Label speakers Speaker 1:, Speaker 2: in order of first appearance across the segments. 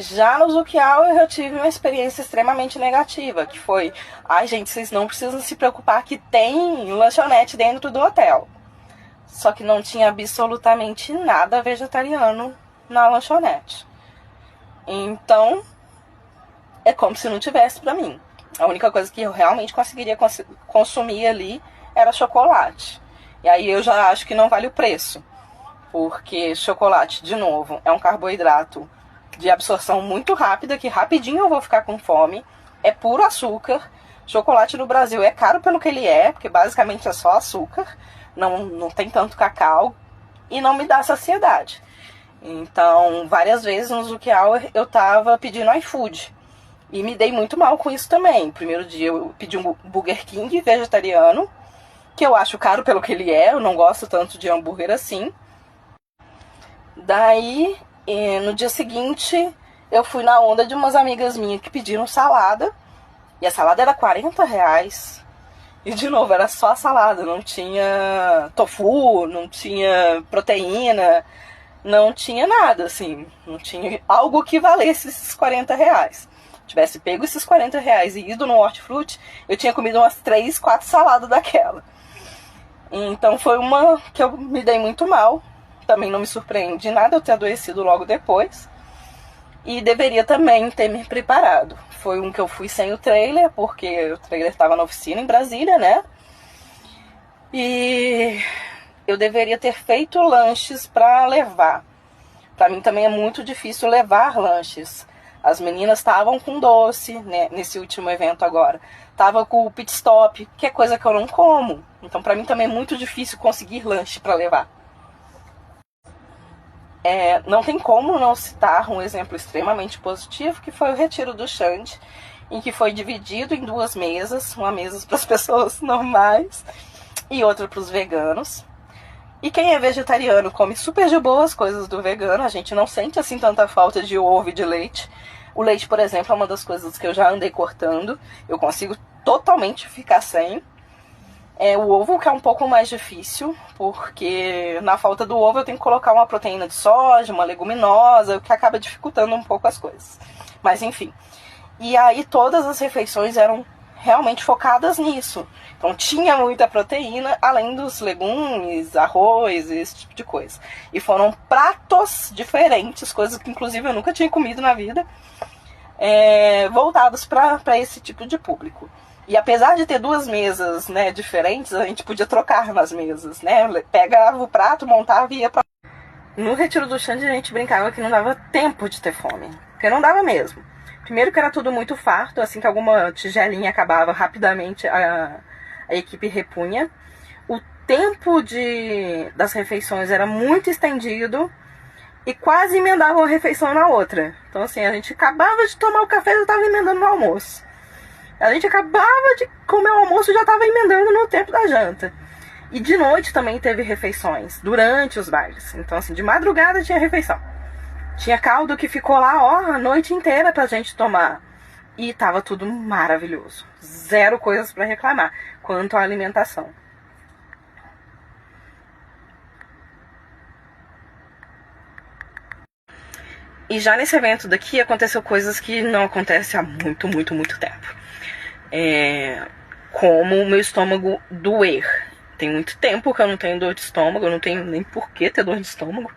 Speaker 1: Já no Zuki Hour eu tive uma experiência extremamente negativa, que foi: ai gente, vocês não precisam se preocupar que tem lanchonete dentro do hotel. Só que não tinha absolutamente nada vegetariano na lanchonete. Então, é como se não tivesse pra mim. A única coisa que eu realmente conseguiria consumir ali era chocolate. E aí eu já acho que não vale o preço. Porque chocolate, de novo, é um carboidrato de absorção muito rápida, que rapidinho eu vou ficar com fome. É puro açúcar. Chocolate no Brasil é caro pelo que ele é, porque basicamente é só açúcar. Não tem tanto cacau. E não me dá saciedade. Então, várias vezes no Zuki Hour eu tava pedindo iFood. E me dei muito mal com isso também. Primeiro dia eu pedi um Burger King vegetariano, que eu acho caro pelo que ele é. Eu não gosto tanto de hambúrguer assim. Daí, no dia seguinte, eu fui na onda de umas amigas minhas que pediram salada. E a salada era R$40. E, de novo, era só a salada. Não tinha tofu, não tinha proteína, não tinha nada, assim. Não tinha algo que valesse esses R$40. Se tivesse pego esses R$40 e ido no Hortifruti, eu tinha comido umas 3, 4 saladas daquela. Então foi uma que eu me dei muito mal. Também não me surpreende nada eu ter adoecido logo depois. E deveria também ter me preparado. Foi um que eu fui sem o trailer, porque o trailer estava na oficina em Brasília, né? E eu deveria ter feito lanches para levar. Para mim também é muito difícil levar lanches. As meninas estavam com doce, né, nesse último evento agora. Tava com o pit stop, que é coisa que eu não como. Então para mim também é muito difícil conseguir lanche para levar. Não tem como não citar um exemplo extremamente positivo, que foi o retiro do Xande, em que foi dividido em 2 mesas, uma mesa para as pessoas normais e outra para os veganos. E quem é vegetariano come super de boa as coisas do vegano, a gente não sente assim tanta falta de ovo e de leite. O leite, por exemplo, é uma das coisas que eu já andei cortando, eu consigo totalmente ficar sem. O ovo, que é um pouco mais difícil, porque na falta do ovo eu tenho que colocar uma proteína de soja, uma leguminosa, o que acaba dificultando um pouco as coisas. Mas enfim. E aí todas as refeições eram realmente focadas nisso. Então tinha muita proteína, além dos legumes, arroz, esse tipo de coisa. E foram pratos diferentes, coisas que inclusive eu nunca tinha comido na vida, voltados para esse tipo de público. E apesar de ter 2 mesas, né, diferentes, a gente podia trocar nas mesas, né? Pegava o prato, montava e ia pra... No retiro do Xande a gente brincava que não dava tempo de ter fome. Porque não dava mesmo. Primeiro que era tudo muito farto, assim que alguma tigelinha acabava, rapidamente a equipe repunha. O tempo das refeições era muito estendido e quase emendava uma refeição na outra. Então assim, a gente acabava de tomar o café e já estava emendando no almoço. A gente acabava de comer o almoço e já estava emendando no tempo da janta. E de noite também teve refeições, durante os bailes. Então, assim, de madrugada tinha refeição. Tinha caldo que ficou lá, a noite inteira pra gente tomar. E tava tudo maravilhoso. 0 coisas pra reclamar quanto à alimentação. E já nesse evento daqui aconteceu coisas que não acontecem há muito, muito, muito tempo. Como o meu estômago doer. Tem muito tempo que eu não tenho dor de estômago, eu não tenho nem por que ter dor de estômago.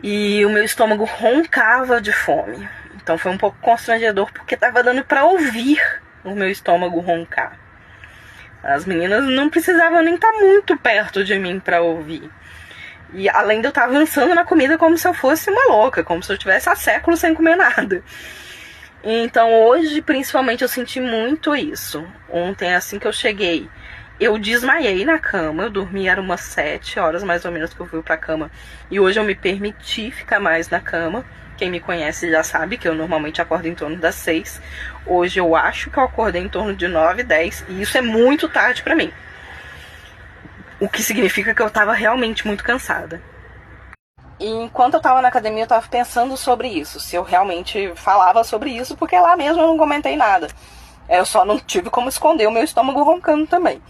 Speaker 1: E o meu estômago roncava de fome. Então foi um pouco constrangedor, porque tava dando pra ouvir o meu estômago roncar. As meninas não precisavam nem estar muito perto de mim pra ouvir. E além de eu estar avançando na comida como se eu fosse uma louca, como se eu tivesse há séculos sem comer nada. Então hoje, principalmente, eu senti muito isso. Ontem, assim que eu cheguei, eu desmaiei na cama. Eu dormi, era umas 7 horas mais ou menos que eu fui pra cama. E hoje eu me permiti ficar mais na cama. Quem me conhece já sabe que eu normalmente acordo em torno das 6. Hoje eu acho que eu acordei em torno de 9, 10. E isso é muito tarde pra mim. O que significa que eu tava realmente muito cansada. E enquanto eu tava na academia, eu tava pensando sobre isso. Se eu realmente falava sobre isso, porque lá mesmo eu não comentei nada. Eu só não tive como esconder o meu estômago roncando também.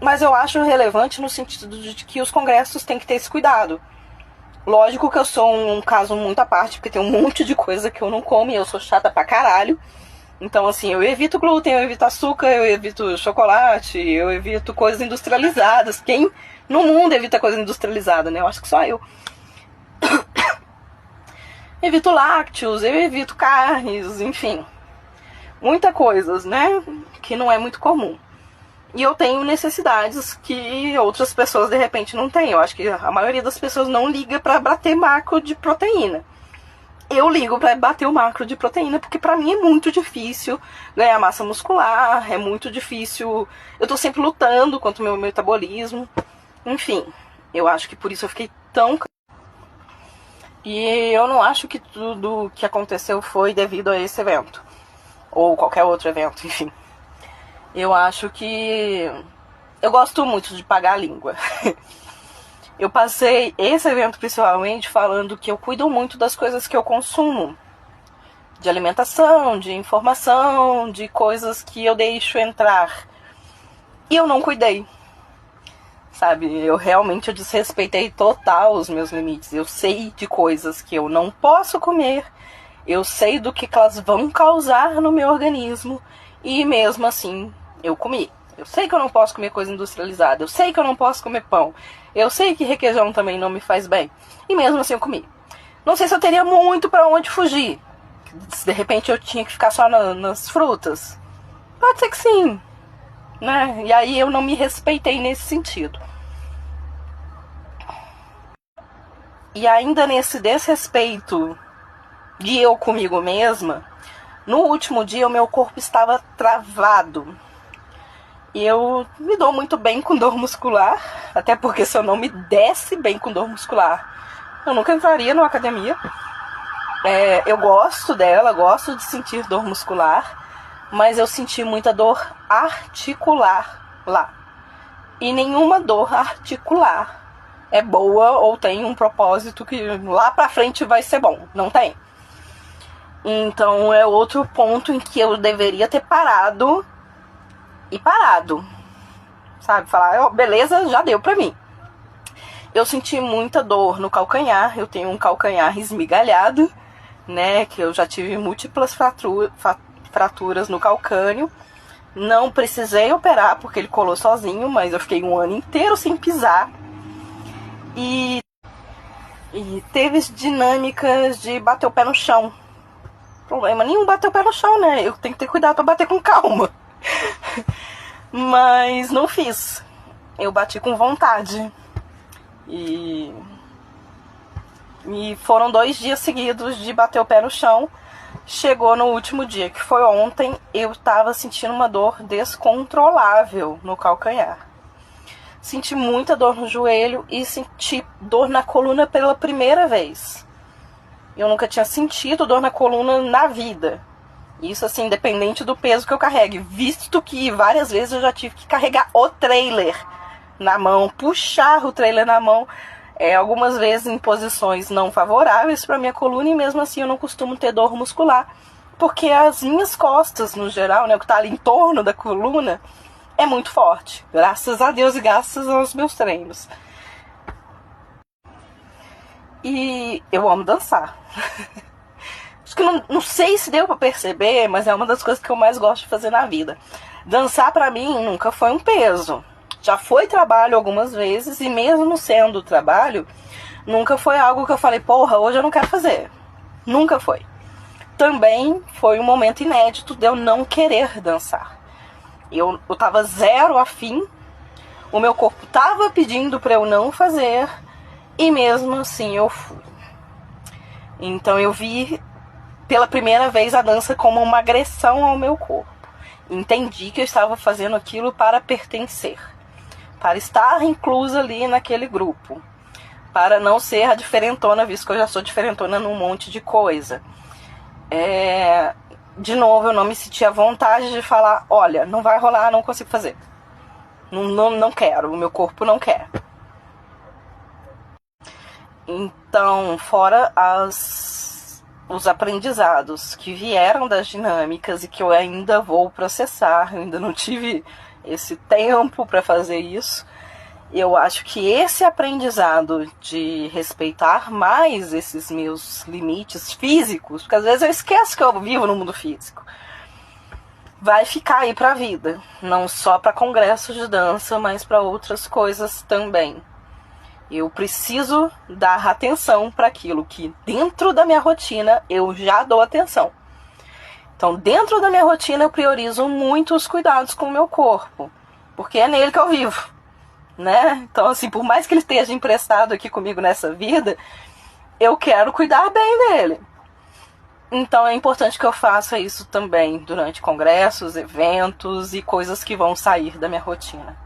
Speaker 1: Mas eu acho relevante no sentido de que os congressos têm que ter esse cuidado. Lógico que eu sou um caso muito à parte, porque tem um monte de coisa que eu não como e eu sou chata pra caralho. Então, assim, eu evito glúten, eu evito açúcar, eu evito chocolate, eu evito coisas industrializadas. Quem no mundo evita coisa industrializada, né? Eu acho que só eu. Evito lácteos, eu evito carnes, enfim. Muitas coisas, né? Que não é muito comum. E eu tenho necessidades que outras pessoas de repente não têm. Eu acho que a maioria das pessoas não liga pra bater macro de proteína. Eu ligo pra bater o macro de proteína porque pra mim é muito difícil ganhar massa muscular, é muito difícil. Eu tô sempre lutando contra o meu metabolismo. Enfim, eu acho que por isso eu fiquei tão... E eu não acho que tudo que aconteceu foi devido a esse evento. Ou qualquer outro evento, enfim. Eu acho que... Eu gosto muito de pagar a língua. Eu passei esse evento principalmente falando que eu cuido muito das coisas que eu consumo. De alimentação, de informação, de coisas que eu deixo entrar. E eu não cuidei. Sabe, eu realmente desrespeitei total os meus limites. Eu sei de coisas que eu não posso comer. Eu sei do que elas vão causar no meu organismo. E mesmo assim, eu comi. Eu sei que eu não posso comer coisa industrializada. Eu sei que eu não posso comer pão. Eu sei que requeijão também não me faz bem. E mesmo assim eu comi. Não sei se eu teria muito pra onde fugir. Se de repente eu tinha que ficar só nas frutas. Pode ser que sim. Né? E aí eu não me respeitei nesse sentido. E ainda nesse desrespeito de eu comigo mesma, no último dia o meu corpo estava travado. E eu me dou muito bem com dor muscular, até porque se eu não me desse bem com dor muscular, eu nunca entraria numa academia. Eu gosto dela, gosto de sentir dor muscular, mas eu senti muita dor articular lá. E nenhuma dor articular é boa ou tem um propósito que lá pra frente vai ser bom. Não tem. Então é outro ponto em que eu deveria ter parado. E parado. Sabe? Falar, oh, beleza, já deu pra mim. Eu senti muita dor no calcanhar. Eu tenho um calcanhar esmigalhado, né? Que eu já tive múltiplas fraturas no calcânio. Não precisei operar porque ele colou sozinho, mas eu fiquei um ano inteiro sem pisar. E teve dinâmicas de bater o pé no chão. Problema nenhum bater o pé no chão, né? Eu tenho que ter cuidado pra bater com calma. Mas não fiz. Eu bati com vontade. E foram 2 dias seguidos de bater o pé no chão. Chegou no último dia, que foi ontem, eu tava sentindo uma dor descontrolável no calcanhar. Senti muita dor no joelho e senti dor na coluna pela primeira vez. Eu nunca tinha sentido dor na coluna na vida. Isso assim, independente do peso que eu carregue. Visto que várias vezes eu já tive que carregar o trailer na mão, puxar o trailer na mão. Algumas vezes em posições não favoráveis para minha coluna e mesmo assim eu não costumo ter dor muscular. Porque as minhas costas, no geral, né, o que está ali em torno da coluna, é muito forte. Graças a Deus e graças aos meus treinos. E eu amo dançar. Acho que não sei se deu pra perceber, mas é uma das coisas que eu mais gosto de fazer na vida. Dançar pra mim nunca foi um peso. Já foi trabalho algumas vezes e mesmo sendo trabalho, nunca foi algo que eu falei, porra, hoje eu não quero fazer. Nunca foi. Também foi um momento inédito de eu não querer dançar. Eu tava zero afim, o meu corpo tava pedindo pra eu não fazer e mesmo assim eu fui. Então eu vi pela primeira vez a dança como uma agressão ao meu corpo. Entendi que eu estava fazendo aquilo para pertencer, para estar inclusa ali naquele grupo, para não ser a diferentona, visto que eu já sou diferentona num monte de coisa. De novo, eu não me senti à vontade de falar, olha, não vai rolar, não consigo fazer. Não quero, o meu corpo não quer. Então, fora os aprendizados que vieram das dinâmicas e que eu ainda vou processar, eu ainda não tive esse tempo para fazer isso. eu acho que esse aprendizado de respeitar mais esses meus limites físicos, porque às vezes eu esqueço que eu vivo no mundo físico, vai ficar aí pra vida. Não só para congressos de dança, mas para outras coisas também. Eu preciso dar atenção para aquilo que dentro da minha rotina eu já dou atenção. Então, dentro da minha rotina eu priorizo muito os cuidados com o meu corpo, porque é nele que eu vivo, né? Então, assim, por mais que ele esteja emprestado aqui comigo nessa vida, eu quero cuidar bem dele. Então é importante que eu faça isso também durante congressos, eventos e coisas que vão sair da minha rotina.